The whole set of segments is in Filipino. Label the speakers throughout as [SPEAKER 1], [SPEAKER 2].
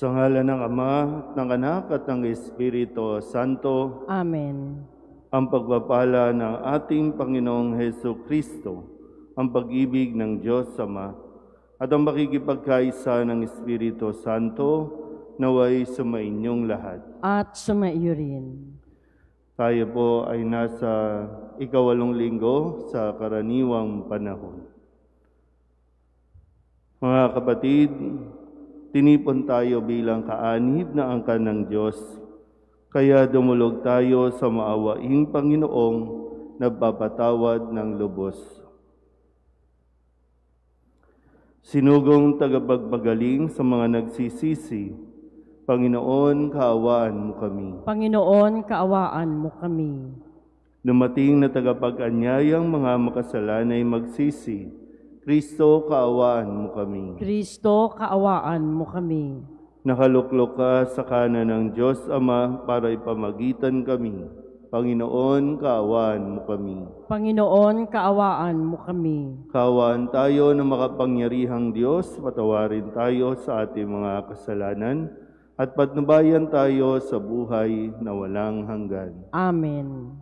[SPEAKER 1] Sa ngalan ng Ama, ng Anak at ng Espiritu Santo.
[SPEAKER 2] Amen.
[SPEAKER 1] Ang pagpapala ng ating Panginoong Heso Kristo, ang pag-ibig ng Diyos Ama, at ang makikipagkaisa ng Espiritu Santo, naway sumainyong lahat.
[SPEAKER 2] At sumaiyo rin.
[SPEAKER 1] Tayo po ay nasa ikawalong linggo sa karaniwang panahon. Mga kapatid, tinipon tayo bilang kaanib na angkan ng Diyos, kaya dumulog tayo sa maawaing Panginoong nagpapatawad ng lubos. Sinugong tagapagpagaling sa mga nagsisisi, Panginoon, kaawaan mo kami.
[SPEAKER 2] Panginoon, kaawaan mo kami.
[SPEAKER 1] Dumating na tagapag-anyayang mga makasalanay magsisi, Kristo, kaawaan mo kami.
[SPEAKER 2] Kristo, kaawaan mo kami.
[SPEAKER 1] Nakaluklok ka sa kanan ng Diyos Ama para ipamagitan kami. Panginoon, kaawaan mo kami.
[SPEAKER 2] Panginoon, kaawaan mo kami.
[SPEAKER 1] Kaawaan tayo ng makapangyarihang Diyos, patawarin tayo sa ating mga kasalanan, at patnubayan tayo sa buhay na walang hanggan.
[SPEAKER 2] Amen.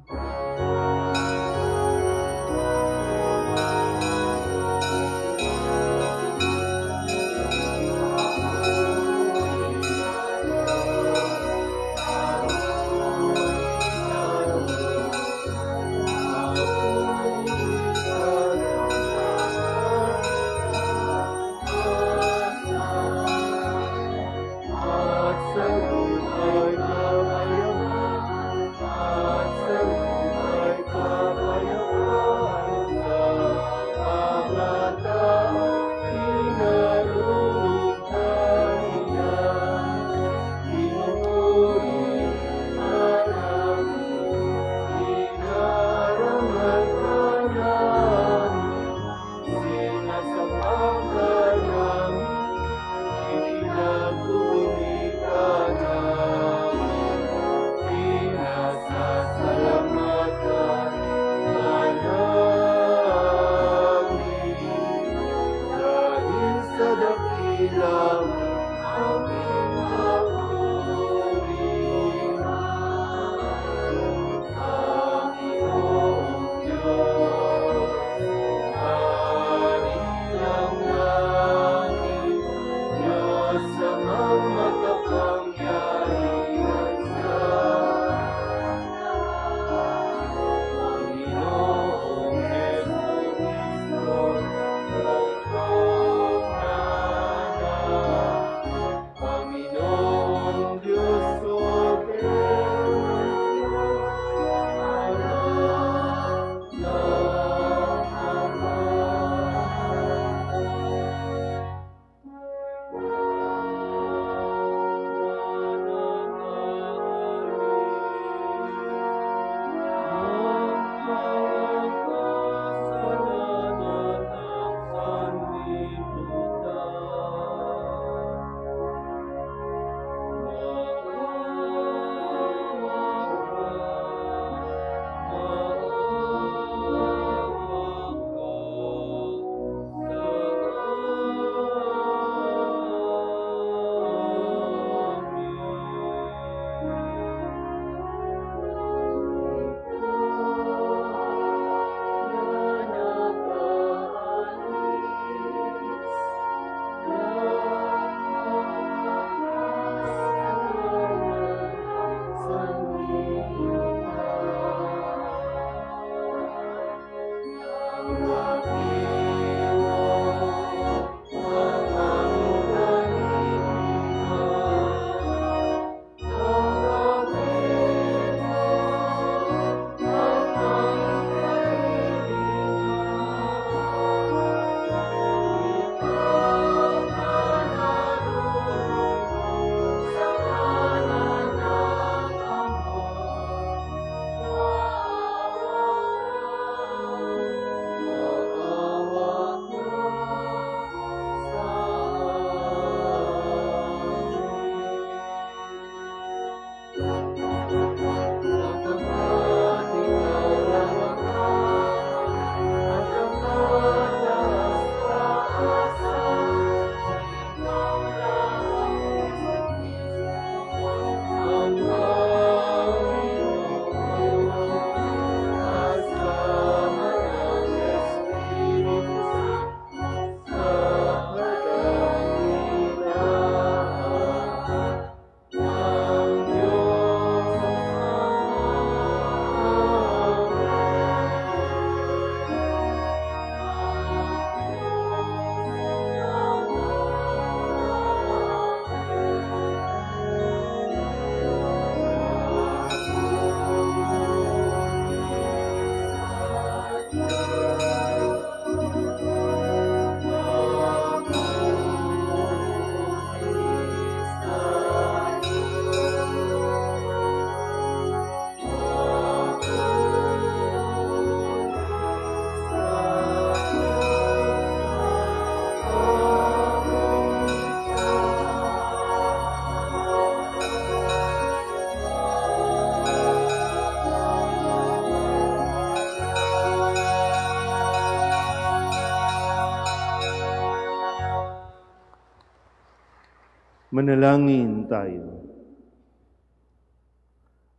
[SPEAKER 1] Manalangin tayo.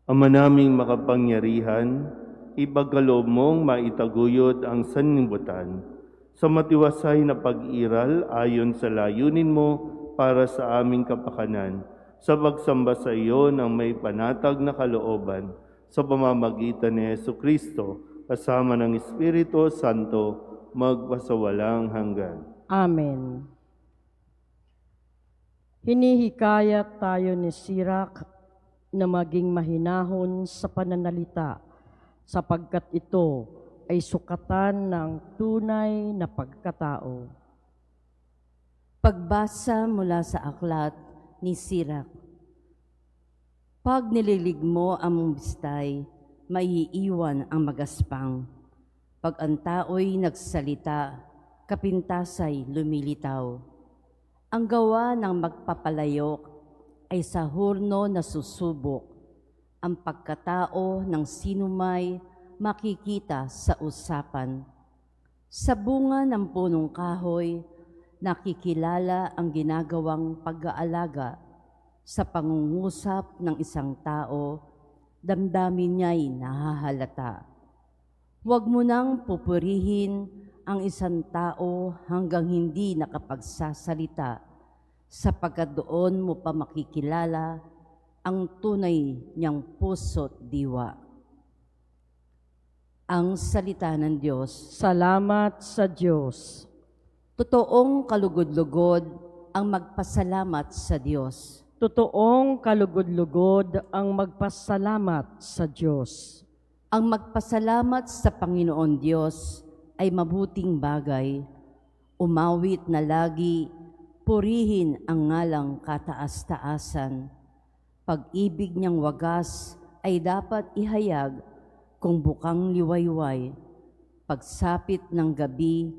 [SPEAKER 1] Ama naming makapangyarihan, ipagkaloob mong maitaguyod ang sanlibutan sa matiwasay na pag-iral ayon sa layunin mo para sa aming kapakanan, sa pagsamba sa iyo ng may panatag na kalooban sa pamamagitan ni Jesucristo, kasama ng Espiritu Santo, magpasawalang hanggan.
[SPEAKER 2] Amen. Hinihikayat tayo ni Sirach na maging mahinahon sa pananalita, sapagkat ito ay sukatan ng tunay na pagkatao.
[SPEAKER 3] Pagbasa mula sa aklat ni Sirach. Pag nililig mo ang bistay, maiiwan ang magaspang. Pag ang tao'y nagsalita, kapintasay lumilitaw. Ang gawa ng magpapalayok ay sa hurno na susubok. Ang pagkatao ng sinumay makikita sa usapan. Sa bunga ng punong kahoy, nakikilala ang ginagawang pag-aalaga. Sa pangungusap ng isang tao, damdamin niya'y nahahalata. Huwag mo nang pupurihin ang isang tao hanggang hindi nakapagsasalita, sapagkat doon mo pa makikilala ang tunay niyang puso't diwa. Ang salita ng Diyos.
[SPEAKER 2] Salamat sa Diyos.
[SPEAKER 3] Totoong kalugod-lugod ang magpasalamat sa Diyos.
[SPEAKER 2] Totoong kalugod-lugod ang magpasalamat sa Diyos.
[SPEAKER 3] Ang magpasalamat sa Panginoon Diyos ay mabuting bagay. Umawit na lagi, purihin ang ngalang kataas-taasan. Pag-ibig niyang wagas ay dapat ihayag kung bukang liwayway. Pagsapit ng gabi,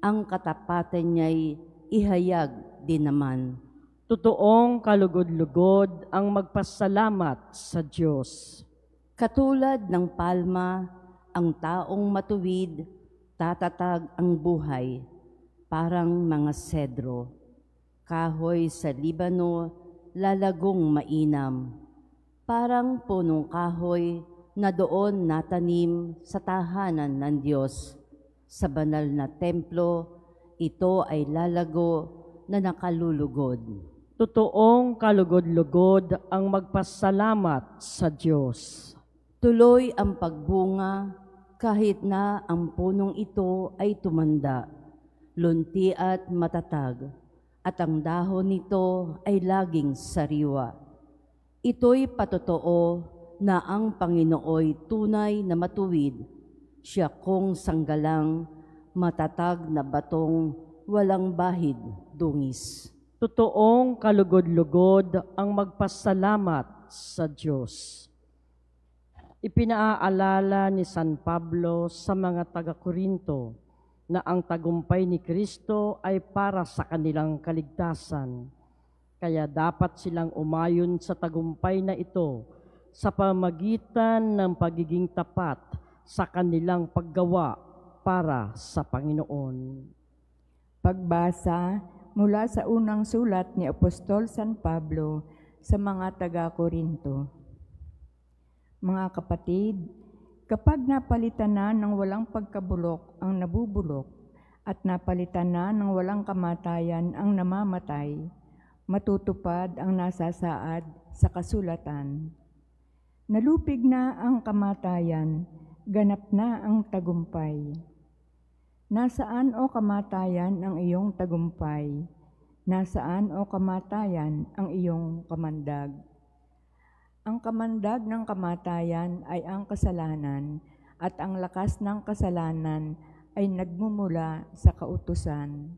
[SPEAKER 3] ang katapatan niya'y ihayag din naman.
[SPEAKER 2] Totoong kalugod-lugod ang magpasalamat sa Diyos.
[SPEAKER 3] Katulad ng palma, ang taong matuwid, tatatag ang buhay, parang mga sedro. Kahoy sa Libano, lalagong mainam, parang punong kahoy na doon natanim sa tahanan ng Diyos. Sa banal na templo, ito ay lalago na nakalulugod.
[SPEAKER 2] Totoong kalugod-lugod ang magpasalamat sa Diyos.
[SPEAKER 3] Tuloy ang pagbunga kahit na ang punong ito ay tumanda, lunti at matatag, at ang dahon nito ay laging sariwa. Ito'y patotoo na ang Panginooy tunay na matuwid. Siya kung sanggalang, matatag na batong walang bahid dungis.
[SPEAKER 2] Totoong kalugod-lugod ang magpasalamat sa Diyos. Ipinaalala ni San Pablo sa mga taga-Korinto na ang tagumpay ni Kristo ay para sa kanilang kaligtasan. Kaya dapat silang umayon sa tagumpay na ito sa pamagitan ng pagiging tapat sa kanilang paggawa para sa Panginoon.
[SPEAKER 4] Pagbasa mula sa unang sulat ni Apostol San Pablo sa mga taga-Korinto. Mga kapatid, kapag napalitan na ng walang pagkabulok ang nabubulok at napalitan na ng walang kamatayan ang namamatay, matutupad ang nasasaad sa kasulatan. Nalupig na ang kamatayan, ganap na ang tagumpay. Nasaan o kamatayan ang iyong tagumpay? Nasaan o kamatayan ang iyong kamandag? Ang kamandag ng kamatayan ay ang kasalanan, at ang lakas ng kasalanan ay nagmumula sa kautusan.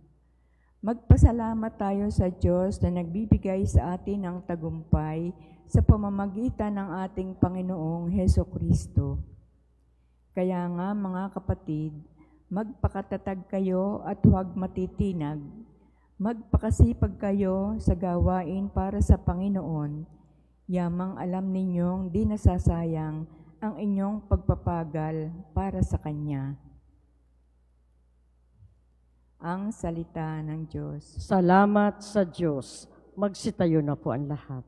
[SPEAKER 4] Magpasalamat tayo sa Diyos na nagbibigay sa atin ng tagumpay sa pamamagitan ng ating Panginoong Hesukristo. Kaya nga mga kapatid, magpakatatag kayo at huwag matitinag. Magpakasipag kayo sa gawain para sa Panginoon. Yamang alam ninyong di nasasayang ang inyong pagpapagal para sa Kanya. Ang salita ng Diyos.
[SPEAKER 2] Salamat sa Diyos. Magsitayo na po ang lahat.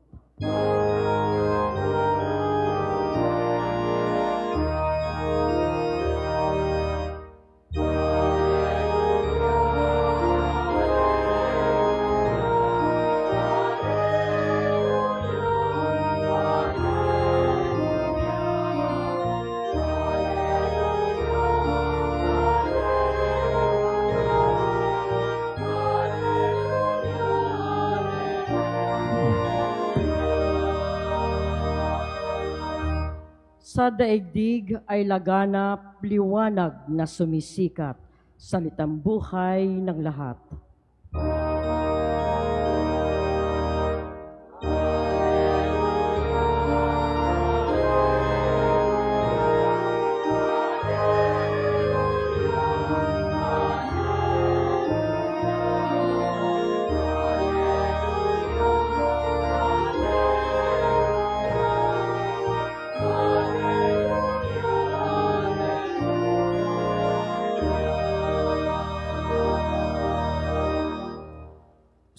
[SPEAKER 2] Sa daigdig ay laganap, liwanag na sumisikat, salitang buhay ng lahat.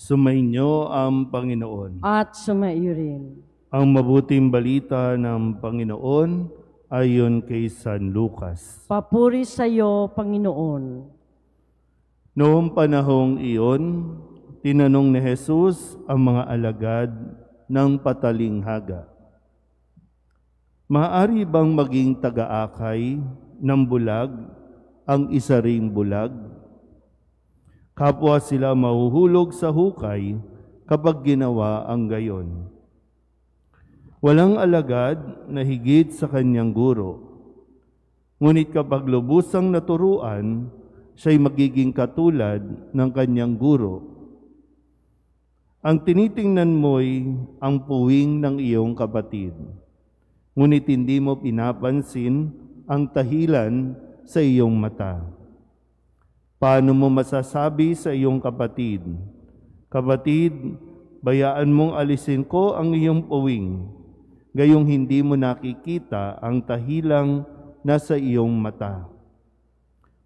[SPEAKER 1] Sumainyo ang Panginoon.
[SPEAKER 2] At sumaiyo rin.
[SPEAKER 1] Ang mabuting balita ng Panginoon ayon kay San Lucas.
[SPEAKER 2] Papuri sa iyo, Panginoon.
[SPEAKER 1] Noong panahong iyon, tinanong ni Jesus ang mga alagad ng patalinghaga, maaari bang maging taga-akay ng bulag ang isa ring bulag? Kapwa sila mahuhulog sa hukay kapag ginawa ang gayon. Walang alagad na higit sa kanyang guro. Ngunit kapag lubusang naturuan, siya'y magiging katulad ng kanyang guro. Ang tinitingnan mo'y ang puwing ng iyong kapatid, ngunit hindi mo pinapansin ang tahilan sa iyong mata. Paano mo masasabi sa iyong kapatid, kapatid, bayaan mong alisin ko ang iyong puwing, gayong hindi mo nakikita ang tahilang nasa iyong mata?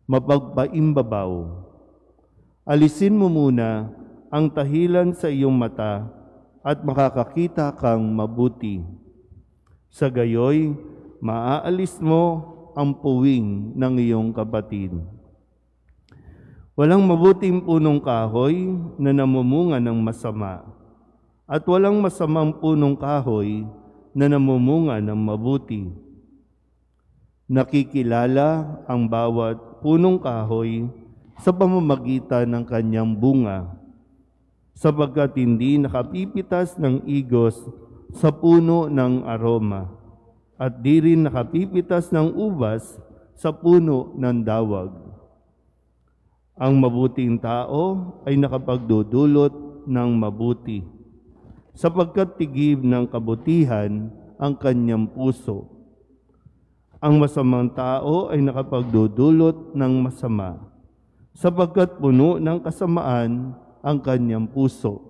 [SPEAKER 1] Mapagpaimbabaw. Alisin mo muna ang tahilan sa iyong mata at makakakita kang mabuti. Sa gayoy, maaalis mo ang puwing ng iyong kapatid. Walang mabuting punong kahoy na namumunga ng masama, at walang masamang punong kahoy na namumunga ng mabuti. Nakikilala ang bawat punong kahoy sa pamamagitan ng kanyang bunga, sapagkat hindi nakapipitas ng igos sa puno ng aroma, at di rin nakapipitas ng ubas sa puno ng dawag. Ang mabuting tao ay nakapagdudulot ng mabuti, sapagkat tigib ng kabutihan ang kanyang puso. Ang masamang tao ay nakapagdudulot ng masama, sapagkat puno ng kasamaan ang kanyang puso.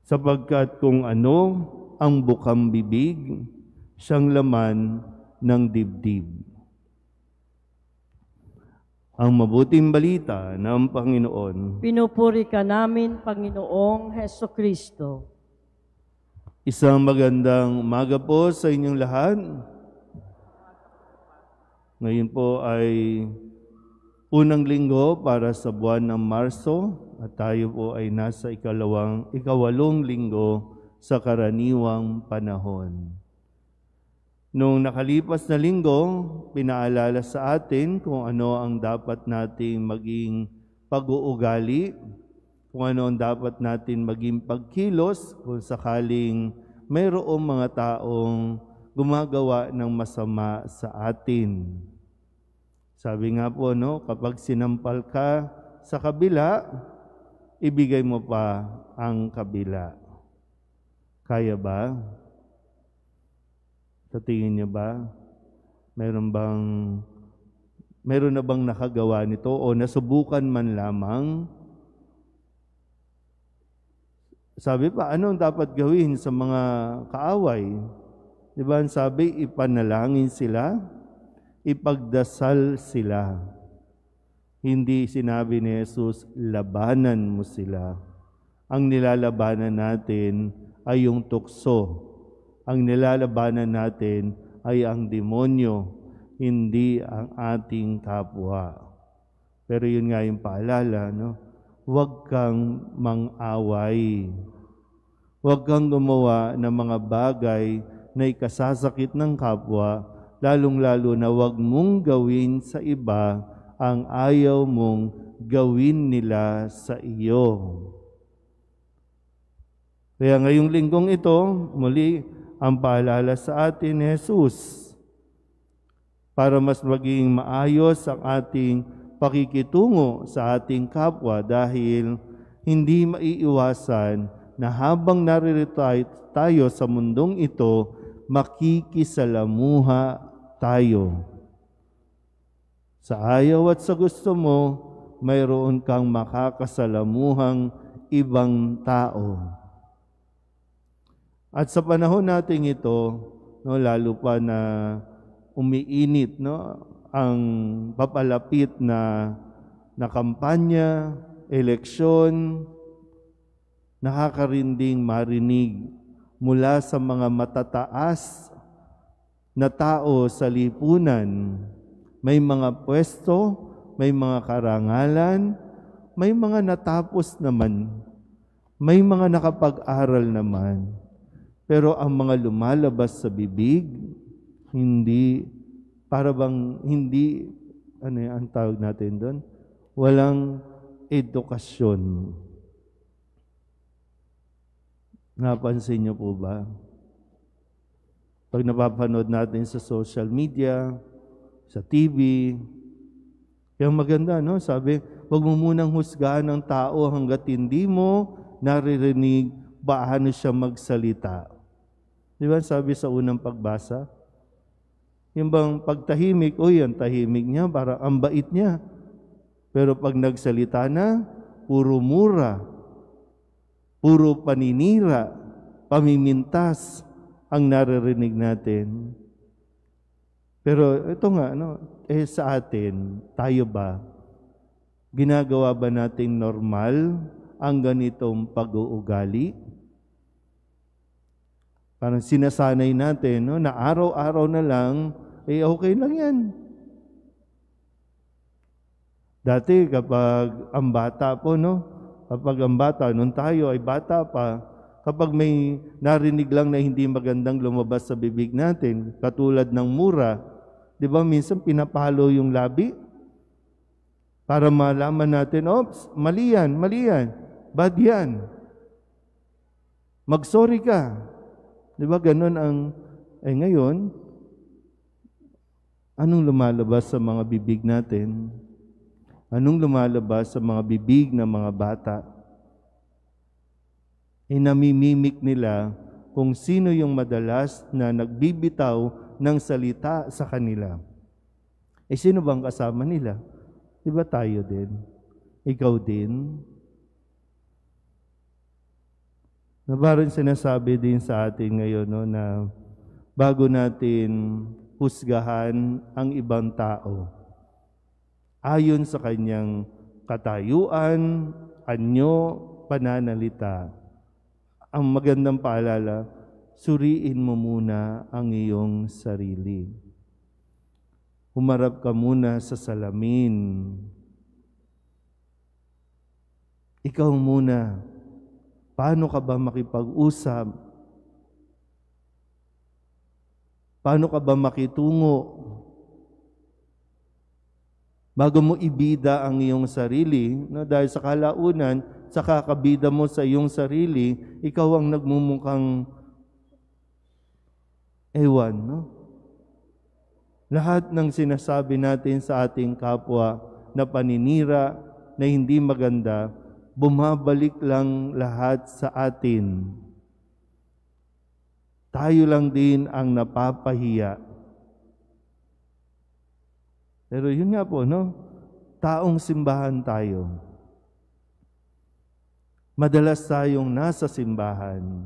[SPEAKER 1] Sapagkat kung ano ang bukang bibig, siyang laman ng dibdib. Ang mabuting balita ng Panginoon.
[SPEAKER 2] Pinupuri ka namin, Panginoong Heso Kristo.
[SPEAKER 1] Isang magandang umaga po sa inyong lahat. Ngayon po ay unang linggo para sa buwan ng Marso at tayo po ay nasa ikawalong linggo sa karaniwang panahon. Noong nakalipas na linggo, pinaalala sa atin kung ano ang dapat nating maging pag-uugali, kung ano ang dapat natin maging pagkilos kung sakaling mayroong mga taong gumagawa ng masama sa atin. Sabi nga po, kapag sinampal ka sa kabila, ibigay mo pa ang kabila. Kaya ba? Sa tingin niyo ba, meron na bang nakagawa nito o nasubukan man lamang? Sabi pa, ano ang dapat gawin sa mga kaaway? Di ba sabi, ipanalangin sila, ipagdasal sila. Hindi sinabi ni Jesus, labanan mo sila. ang nilalabanan natin ay yung tukso. Ang nilalabanan natin ay ang demonyo, hindi ang ating kapwa. Pero yun nga yung paalala, no? Huwag kang mang-away. Huwag kang gumawa ng mga bagay na ikasasakit ng kapwa, lalong-lalo na huwag mong gawin sa iba ang ayaw mong gawin nila sa iyo. Kaya ngayong linggong ito, muli ang paalala sa atin ni Jesus para mas maging maayos ang ating pakikitungo sa ating kapwa dahil hindi maiiwasan na habang naririto tayo sa mundong ito, makikisalamuha tayo. Sa ayaw at sa gusto mo, mayroon kang makakasalamuhang ibang tao. At sa panahon nating ito, no, lalo pa na umiinit, no, ang papalapit na kampanya, eleksyon, nakakarinding marinig mula sa mga matataas na tao sa lipunan. May mga pwesto, may mga karangalan, may mga natapos naman, may mga nakapag-aral naman. Pero ang mga lumalabas sa bibig, hindi, para bang hindi, ano yung ang tawag natin doon? Walang edukasyon. Napansin niyo po ba? Pag napapanood natin sa social media, sa TV, kaya maganda, no? Sabi, huwag mo munang husgahan ng tao hanggat hindi mo naririnig paano siya magsalita. Di ba sabi sa unang pagbasa? Yung bang pagtahimik, ang tahimik niya, parang ang bait niya. Pero pag nagsalita na, puro mura, puro paninira, pamimintas ang naririnig natin. Pero ito nga, no, sa atin, tayo ba, ginagawa ba nating normal ang ganitong pag-uugali? Parang sinasanay natin, no, na araw-araw na lang, okay lang yan. Dati kapag ang bata po, no, kapag ang bata, nung tayo ay bata pa, kapag may narinig lang na hindi magandang lumabas sa bibig natin, katulad ng mura, di ba minsan pinapalo yung labi? Para malaman natin, oops, mali yan, bad yan. Mag-sorry ka. Di ba ganun ang, ngayon, anong lumalabas sa mga bibig natin? Anong lumalabas sa mga bibig ng mga bata? Namimimik nila kung sino yung madalas na nagbibitaw ng salita sa kanila. Sino bang kasama nila? Di ba tayo din? Ikaw din? Na parang sinasabi din sa atin ngayon, no, na bago natin husgahan ang ibang tao, ayon sa kanyang katayuan, anyo, pananalita, ang magandang paalala, suriin mo muna ang iyong sarili. Humarap ka muna sa salamin. Ikaw muna. Paano ka ba makipag-usap? Paano ka ba makitungo? Bago mo ibida ang iyong sarili, no, dahil sa kalaunan, sa kakabida mo sa iyong sarili, ikaw ang nagmumukhang ewan, no? Lahat ng sinasabi natin sa ating kapwa na paninira, na hindi maganda, bumabalik lang lahat sa atin. Tayo lang din ang napapahiya. Pero yun nga po, no? Taong simbahan tayo. Madalas tayong nasa simbahan.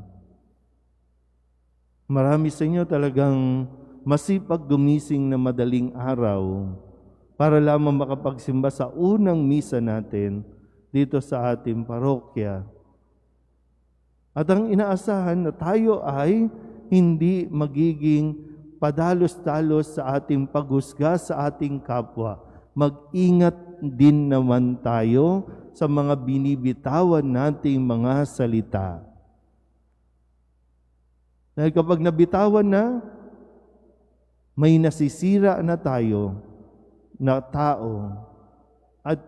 [SPEAKER 1] Marami sa inyo talagang masipag gumising na madaling araw para lamang makapagsimba sa unang misa natin dito sa ating parokya. At ang inaasahan na tayo ay hindi magiging padalos-dalos sa ating paghusga sa ating kapwa. Mag-ingat din naman tayo sa mga binibitawan nating mga salita. Dahil kapag nabitawan na, may nasisira na tayo na tao. At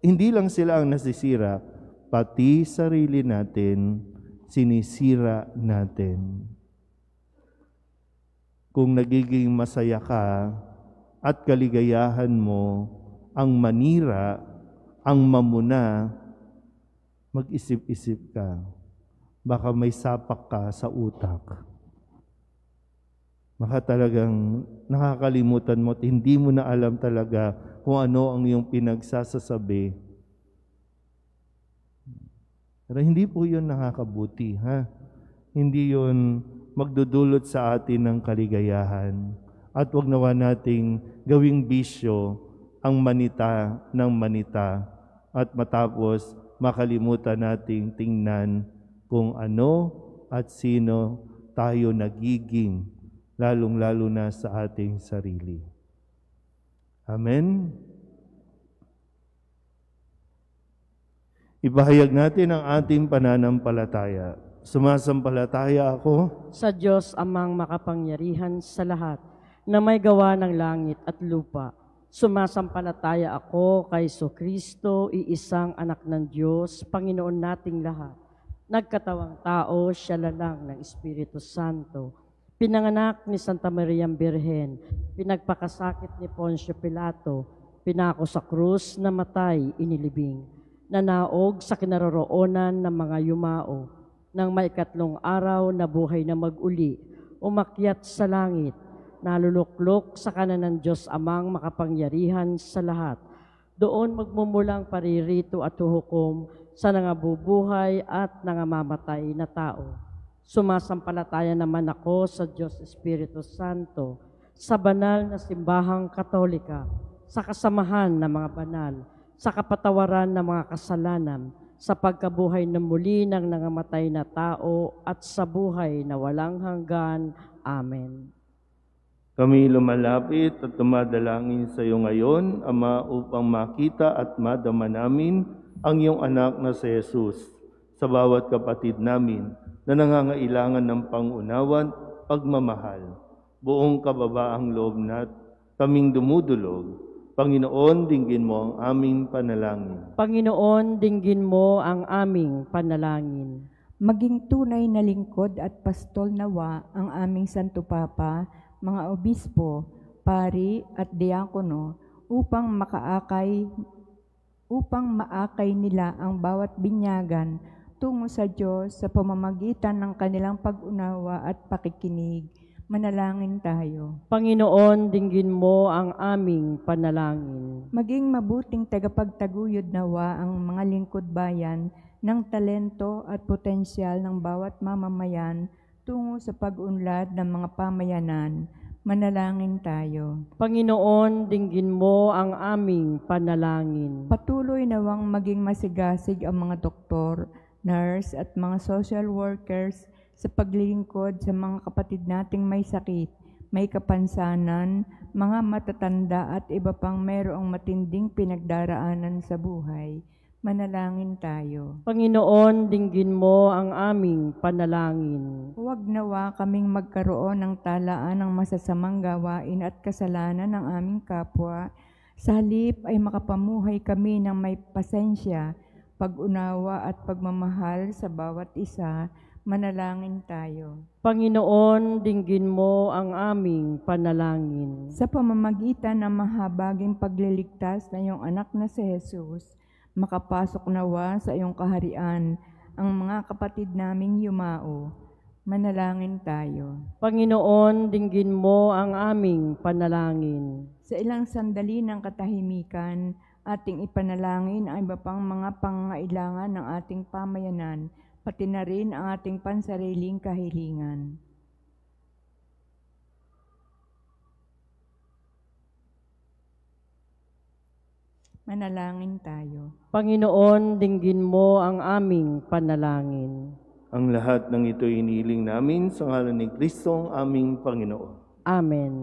[SPEAKER 1] hindi lang sila ang nasisira, pati sarili natin, sinisira natin. Kung nagiging masaya ka at kaligayahan mo ang manira, ang mamuna, mag-isip-isip ka. Baka may sapak ka sa utak. Baka talagang nakakalimutan mo at hindi mo na alam talaga kung ano ang iyong pinagsasasabi. Pero hindi po yun nakakabuti, ha? Hindi yun magdudulot sa atin ng kaligayahan. At huwag nawa nating gawing bisyo ang manita ng manita at matapos makalimutan nating tingnan kung ano at sino tayo nagiging, lalong-lalo na sa ating sarili. Amen? Ipahayag natin ang ating pananampalataya. Sumasampalataya ako
[SPEAKER 2] sa Diyos amang makapangyarihan sa lahat, na may gawa ng langit at lupa. Sumasampalataya ako kay Kristo, iisang anak ng Diyos, Panginoon nating lahat. Nagkatawang tao, siya lalang ng Espiritu Santo. Pinanganak ni Santa Maria Birhen, pinagpakasakit ni Poncio Pilato, pinako sa krus, namatay, inilibing. Nanaog sa kinaroroonan ng mga yumao. Nang maikatlong araw, nabuhay na mag-uli, umakyat sa langit, naluluklok sa kanan ng Diyos amang makapangyarihan sa lahat. Doon magmumulang paririto at huhukom sa nangabubuhay at nangamamatay na tao. Sumasampalataya naman ako sa Diyos Espiritu Santo, sa banal na simbahang Katolika, sa kasamahan ng mga banal, sa kapatawaran ng mga kasalanan, sa pagkabuhay na muli ng nangamatay na tao at sa buhay na walang hanggan. Amen.
[SPEAKER 1] Kami lumalapit at tumadalangin sa iyo ngayon, Ama, upang makita at madama namin ang iyong anak na si Jesus sa bawat kapatid namin na nangangailangan ng pangunawan, pagmamahal. Buong kababaang loob nat kaming dumudulog. Panginoon, dinggin mo ang aming panalangin.
[SPEAKER 2] Panginoon, dinggin mo ang aming panalangin.
[SPEAKER 4] Maging tunay na lingkod at pastol nawa ang aming Santo Papa, mga obispo, pari at diakono upang maakay nila ang bawat binyagan tungo sa Diyos sa pamamagitan ng kanilang pag-unawa at pakikinig. Manalangin tayo.
[SPEAKER 2] Panginoon, dinggin mo ang aming panalangin.
[SPEAKER 4] Maging mabuting tagapagtaguyod nawa ang mga lingkod bayan ng talento at potensyal ng bawat mamamayan tungo sa pag-unlad ng mga pamayanan. Manalangin tayo.
[SPEAKER 2] Panginoon, dinggin mo ang aming panalangin.
[SPEAKER 4] Patuloy nawang maging masigasig ang mga doktor, nurse at mga social workers sa paglilingkod sa mga kapatid nating may sakit, may kapansanan, mga matatanda at iba pang mayroong matinding pinagdaraanan sa buhay. Manalangin tayo.
[SPEAKER 2] Panginoon, dinggin mo ang aming panalangin.
[SPEAKER 4] Huwag nawa kaming magkaroon ng talaan ng masasamang gawain at kasalanan ng aming kapwa. Sa halip ay makapamuhay kami ng may pasensya, pag-unawa at pagmamahal sa bawat isa. Manalangin tayo.
[SPEAKER 2] Panginoon, dinggin mo ang aming panalangin.
[SPEAKER 4] Sa pamamagitan ng mahabaging pagliligtas na iyong anak na si Jesus, makapasok nawa sa iyong kaharian ang mga kapatid naming yumao. Manalangin tayo.
[SPEAKER 2] Panginoon, dinggin mo ang aming panalangin.
[SPEAKER 4] Sa ilang sandali ng katahimikan, ating ipanalangin ang iba pang mga pangangailangan ng ating pamayanan, pati na rin ang ating pansariling kahilingan. Manalangin tayo.
[SPEAKER 2] Panginoon, dinggin mo ang aming panalangin.
[SPEAKER 1] Ang lahat ng ito iniling namin sa ngalan ni Kristo ang aming Panginoon.
[SPEAKER 2] Amen.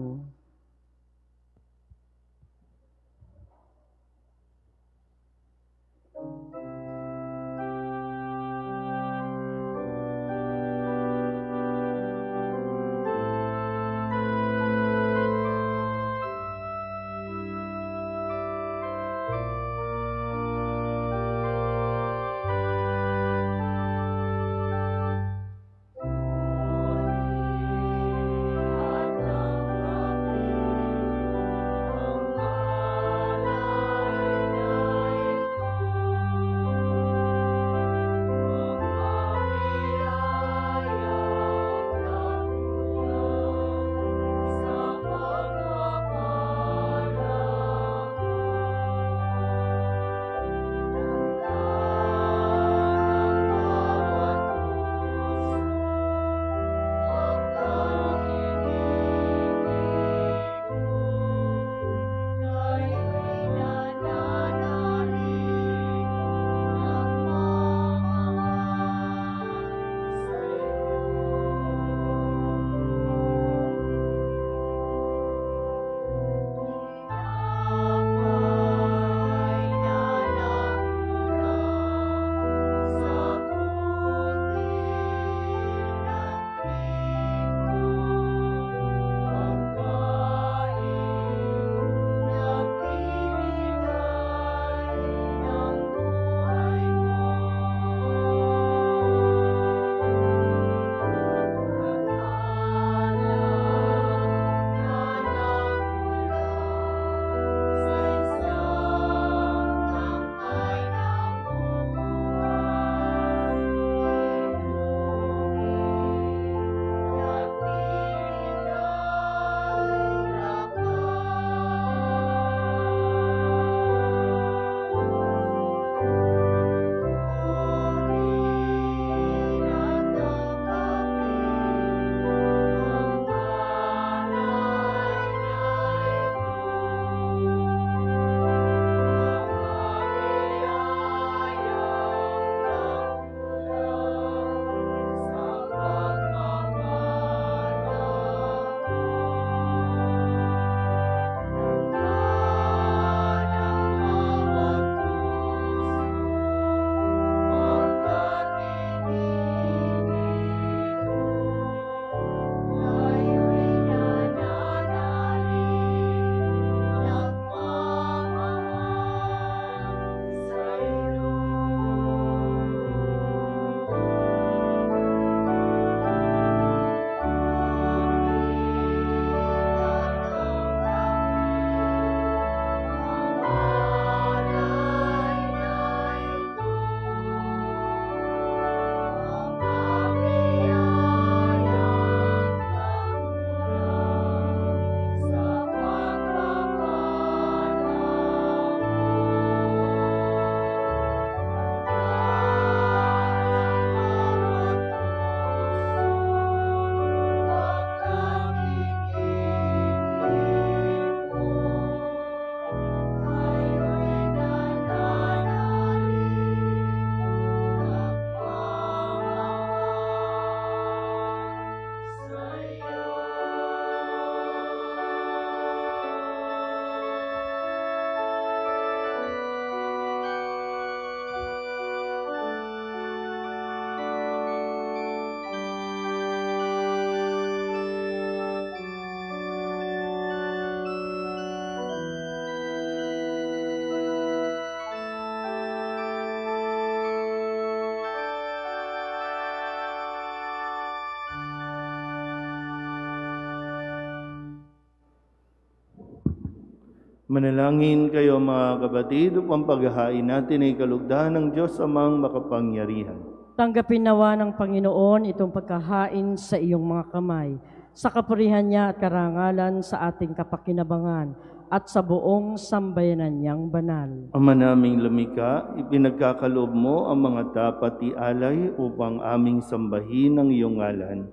[SPEAKER 1] Manalangin kayo mga kapatid upang paghahain natin ay kalugdan ng Diyos amang makapangyarihan.
[SPEAKER 2] Tanggapin nawa ng Panginoon itong pagkahain sa iyong mga kamay, sa kapurihan niya at karangalan sa ating kapakinabangan at sa buong sambayanan niyang banal.
[SPEAKER 1] Ama naming lumikha, ipinagkakaloob mo ang mga dapat ialay upang aming sambahin ang iyong ngalan.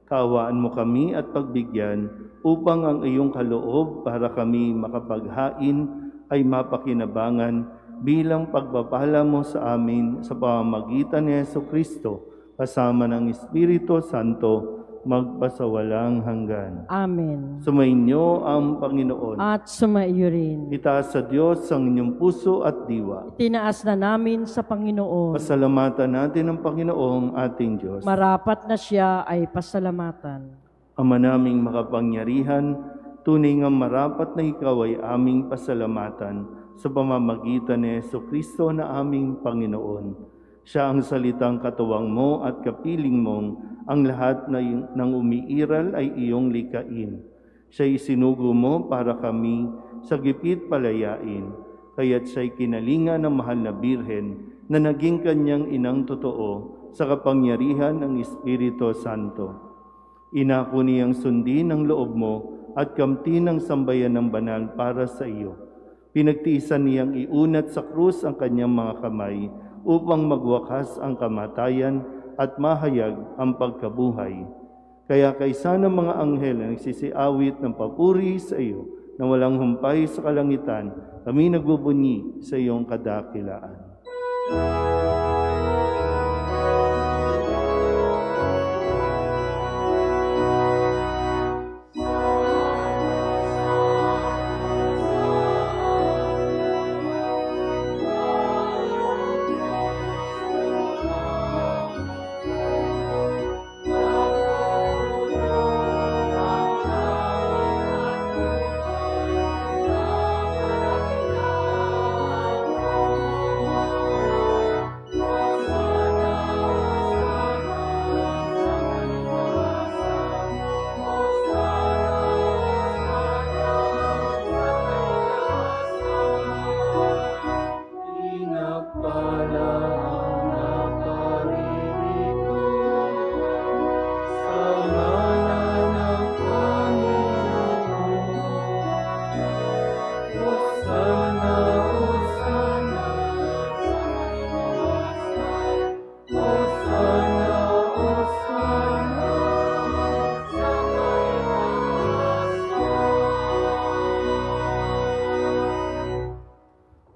[SPEAKER 1] Kaawaan mo kami at pagbigyan upang ang iyong kaloob para kami makapaghain ay mapakinabangan bilang pagpapala mo sa amin sa pamamagitan ni Jesucristo kasama ng Espiritu Santo, magpasawalang hanggan.
[SPEAKER 2] Amen.
[SPEAKER 1] Sumainyo ang Panginoon.
[SPEAKER 2] At sumaiyo rin.
[SPEAKER 1] Itaas sa Diyos ang inyong puso at diwa.
[SPEAKER 2] Tinaas na namin sa Panginoon.
[SPEAKER 1] Pasalamatan natin ang Panginoong ating Diyos.
[SPEAKER 2] Marapat na siya ay pasalamatan.
[SPEAKER 1] Ama naming makapangyarihan, tunay nga marapat na ikaw ay aming pasalamatan sa pamamagitan ni Jesucristo na aming Panginoon. Siya ang salitang katuwang mo at kapiling mong ang lahat ng umiiral ay iyong likain. Siya'y sinugo mo para kami sa gipit palayain, kaya't siya'y kinalinga ng mahal na Birhen na naging kanyang inang totoo sa kapangyarihan ng Espiritu Santo. Inako niyang sundin ang loob mo at kamti ng sambayan ng banal para sa iyo. Pinagtiisan niyang iunat sa krus ang kanyang mga kamay upang magwakas ang kamatayan at mahayag ang pagkabuhay. Kaya kaysa ng mga anghel na nagsisiawit ng papuri sa iyo na walang humpay sa kalangitan, kami nagbubunyi sa iyong kadakilaan.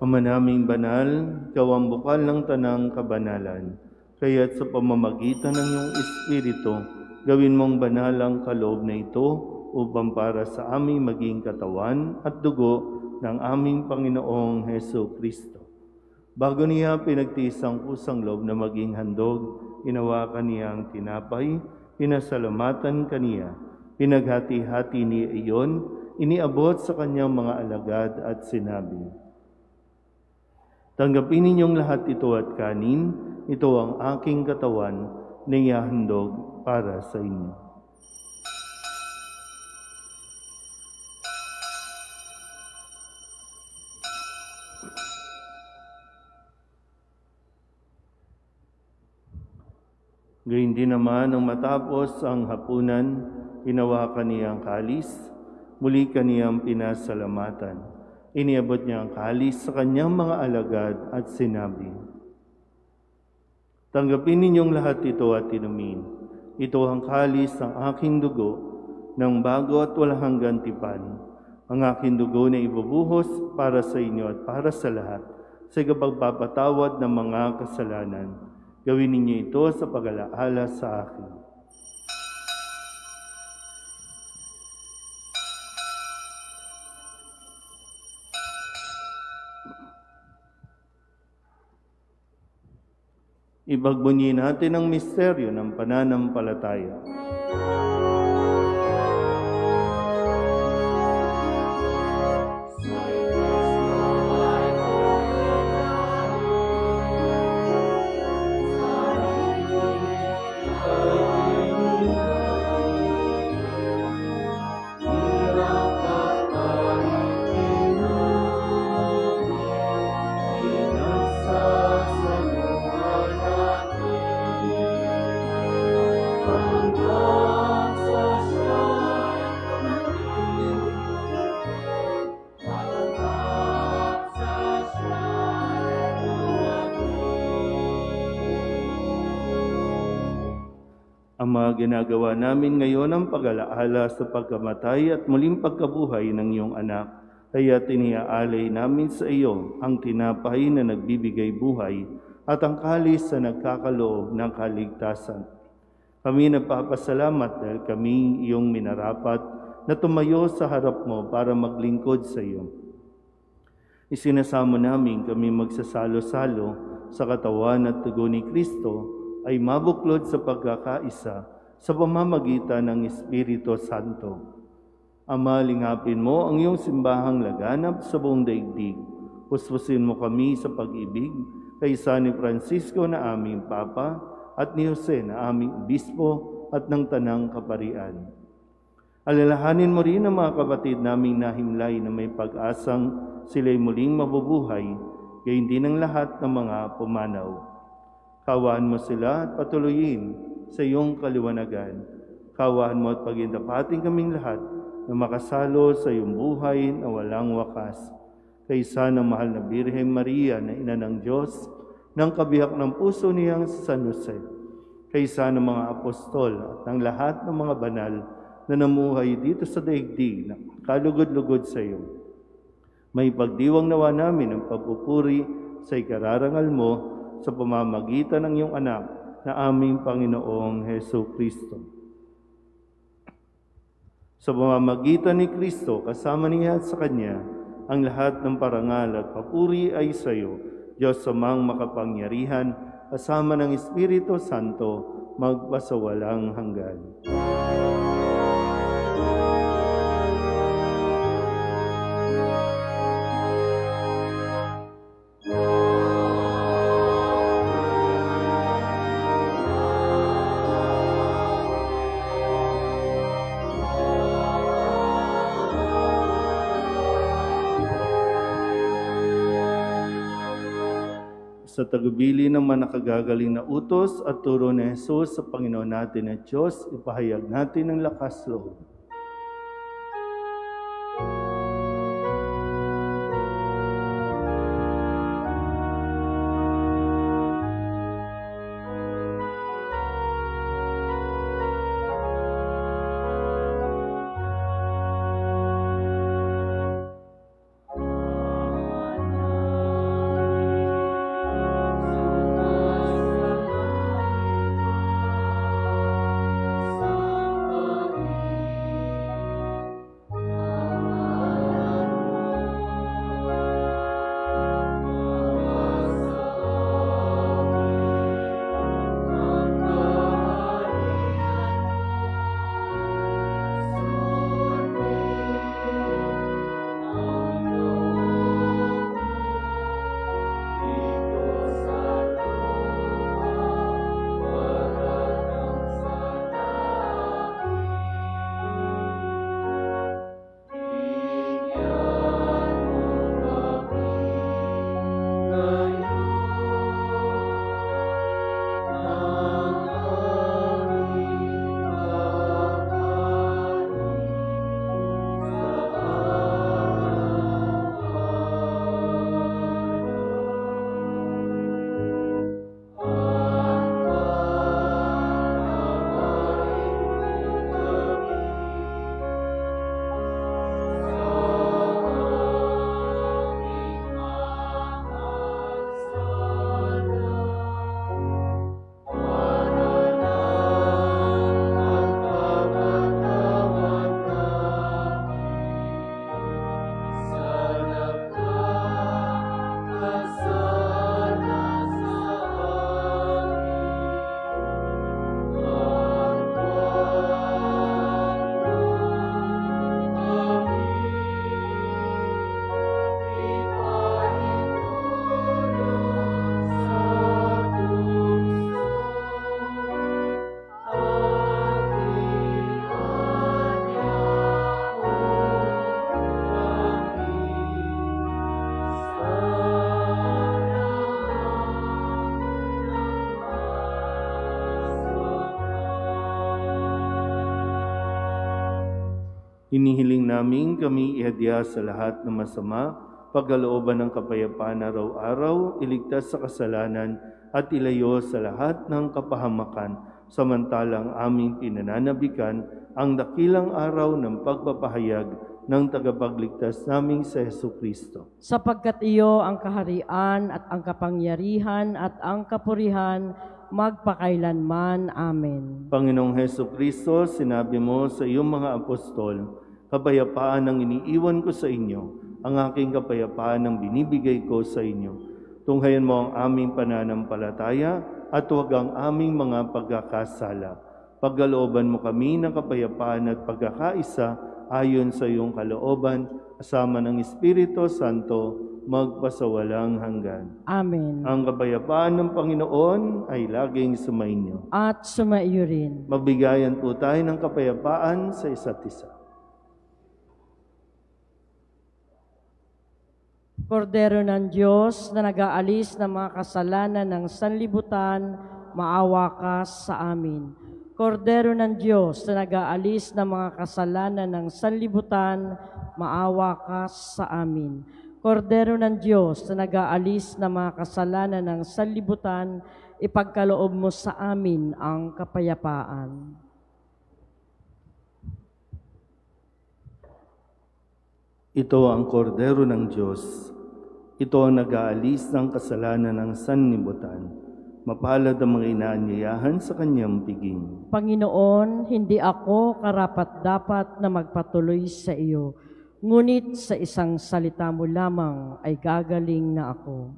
[SPEAKER 1] Ama naming banal, ikaw ang bukal ng tanang kabanalan. Kaya't sa pamamagitan ng iyong Espiritu, gawin mong banal ang kaloob na ito upang para sa aming maging katawan at dugo ng aming Panginoong Heso Kristo. Bago niya pinagtiis ang kusang loob na maging handog, hinawakan niya ang tinapay, pinasalamatan kaniya, pinaghati-hati niya iyon, iniabot sa kanyang mga alagad at sinabi, "Tanggapin ninyong lahat ito at kanin, ito ang aking katawan na ihahandog para sa inyo." Gayun din naman, nang matapos ang hapunan, hinawakan niya ang kalis, muli kaniyang pinasalamatan. Iniabot niya ang kalis sa kanyang mga alagad at sinabi, "Tanggapin ninyong lahat ito at inumin. Ito ang kalis ng aking dugo, ng bago at walang hanggang tipan. Ang aking dugo na ibubuhos para sa inyo at para sa lahat, sa pagpapatawad ng mga kasalanan. Gawin ninyo ito sa pag-alaala sa akin." Ipagbunyi natin ang misteryo ng pananampalataya. Ang mga ginagawa namin ngayon ang pag-alaala sa pagkamatay at muling pagkabuhay ng iyong anak. Kaya tiniaalay namin sa iyo ang tinapay na nagbibigay buhay at ang kalis sa nagkakaloob ng kaligtasan. Kami nagpapasalamat dahil kami iyong minarapat na tumayo sa harap mo para maglingkod sa iyo. Isinasamo namin kami magsasalo-salo sa katawan at dugo ni Kristo ay mabuklod sa pagkakaisa sa pamamagitan ng Espiritu Santo. Ama, lingapin mo ang iyong simbahang laganap sa buong daigdig. Puspusin mo kami sa pag-ibig kay San Francisco na aming Papa at ni Jose na aming Obispo at ng Tanang Kaparian. Alalahanin mo rin ang mga kapatid naming nahimlay na may pag-asang sila'y muling mabubuhay, gayon din ang lahat ng mga pumanaw. Kawaan mo sila at patuloyin sa iyong kaliwanagan. Kawaan mo at pagindapating kaming lahat na makasalo sa iyong buhay na walang wakas. Kaysa ng mahal na Birhen Maria na ina ng Diyos, ng kabiyak ng puso niyang San Jose, kaysa ng mga apostol at ng lahat ng mga banal na namuhay dito sa daigdig na kalugod-lugod sa iyo. May pagdiwang nawa namin ang pagpupuri sa ikararangal mo sa pamamagitan ng iyong anak na aming Panginoong Hesu Kristo. Sa pamamagitan ni Kristo, kasama niya at sa Kanya, ang lahat ng parangal at papuri ay sa iyo, Diyos Amang makapangyarihan, kasama ng Espiritu Santo, magpasawalang hanggan. Sa tagubili ng mga nakagagaling na utos at turo ni Jesus sa Panginoon natin at Diyos, ipahayag natin ang lakas loob. Hinihiling namin kami ihadya sa lahat ng masama, pagkalooban ng kapayapaan araw-araw, iligtas sa kasalanan at ilayo sa lahat ng kapahamakan, samantalang aming pinananabikan ang dakilang araw ng pagpapahayag ng tagapagligtas naming sa Jesucristo.
[SPEAKER 2] Sapagkat iyo ang kaharian at ang kapangyarihan at ang kapurihan magpakailanman. Amen.
[SPEAKER 1] Panginoong Jesucristo, sinabi mo sa iyong mga apostol, kapayapaan ang iniiwan ko sa inyo, ang aking kapayapaan ang binibigay ko sa inyo. Tunghayan mo ang aming pananampalataya at huwag ang aming mga pagkakasala. Pagkalooban mo kami ng kapayapaan at pagkakaisa ayon sa iyong kalooban, kasama ng Espiritu Santo, magpasawalang hanggan.
[SPEAKER 2] Amen.
[SPEAKER 1] Ang kapayapaan ng Panginoon ay laging sumainyo.
[SPEAKER 2] At sumaiyo rin.
[SPEAKER 1] Magbigayan po tayo ng kapayapaan sa isa't isa.
[SPEAKER 2] Kordero ng Diyos na nag-aalis ng mga kasalanan ng sanlibutan, maawa ka sa amin. Kordero ng Diyos na nag-aalis ng mga kasalanan ng sanlibutan, maawa ka sa amin. Kordero ng Diyos na nag-aalis ng mga kasalanan ng sanlibutan, ipagkaloob mo sa amin ang kapayapaan.
[SPEAKER 1] Ito ang kordero ng Diyos. Ito ang nag-aalis ng kasalanan ng sanlibutan. Mapalad ang mga inaanyayahan sa kanyang piging.
[SPEAKER 2] Panginoon, hindi ako karapat-dapat na magpatuloy sa iyo, ngunit sa isang salita mo lamang ay gagaling na ako.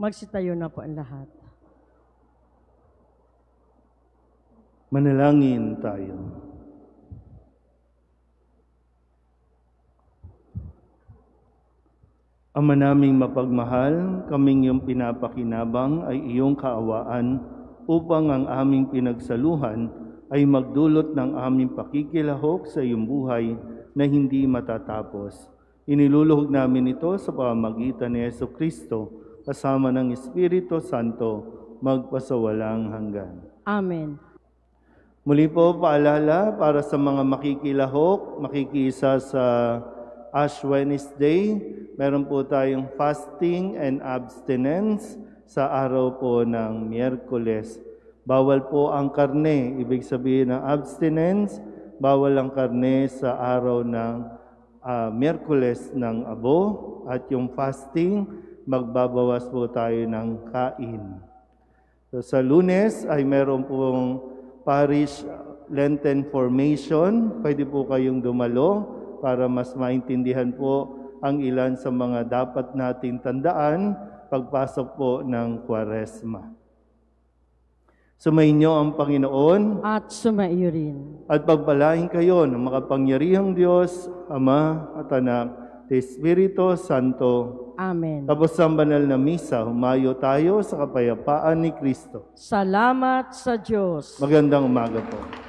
[SPEAKER 2] Magsitayo na po ang lahat.
[SPEAKER 1] Manalangin tayo. Ama naming mapagmahal, kaming iyong pinapakinabang ay iyong kaawaan upang ang aming pinagsaluhan ay magdulot ng aming pakikilahok sa iyong buhay na hindi matatapos. Iniluluhog namin ito sa pamamagitan ni Jesucristo, kasama ng Espiritu Santo, magpasawalang hanggan.
[SPEAKER 2] Amen.
[SPEAKER 1] Muli po paalala para sa mga makikilahok, makikisa sa Ash Wednesday, meron po tayong fasting and abstinence sa araw po ng Miyerkules. Bawal po ang karne, ibig sabihin ng abstinence, bawal ang karne sa araw ng Miyerkules ng Abo, at yung fasting, magbabawas po tayo ng kain. So, sa Lunes ay meron pong parish Lenten formation. Pwede po kayong dumalo para mas maintindihan po ang ilan sa mga dapat nating tandaan pagpasok po ng Kwaresma. Sumainyo ang Panginoon
[SPEAKER 2] At sumaiyo rin.
[SPEAKER 1] at pagpalain kayo ng makapangyarihang Diyos, Ama at Anak, Espiritu Santo.
[SPEAKER 2] Amen.
[SPEAKER 1] Tapos ang banal na misa, humayo tayo sa kapayapaan ni Kristo.
[SPEAKER 2] Salamat sa Diyos.
[SPEAKER 1] Magandang umaga po.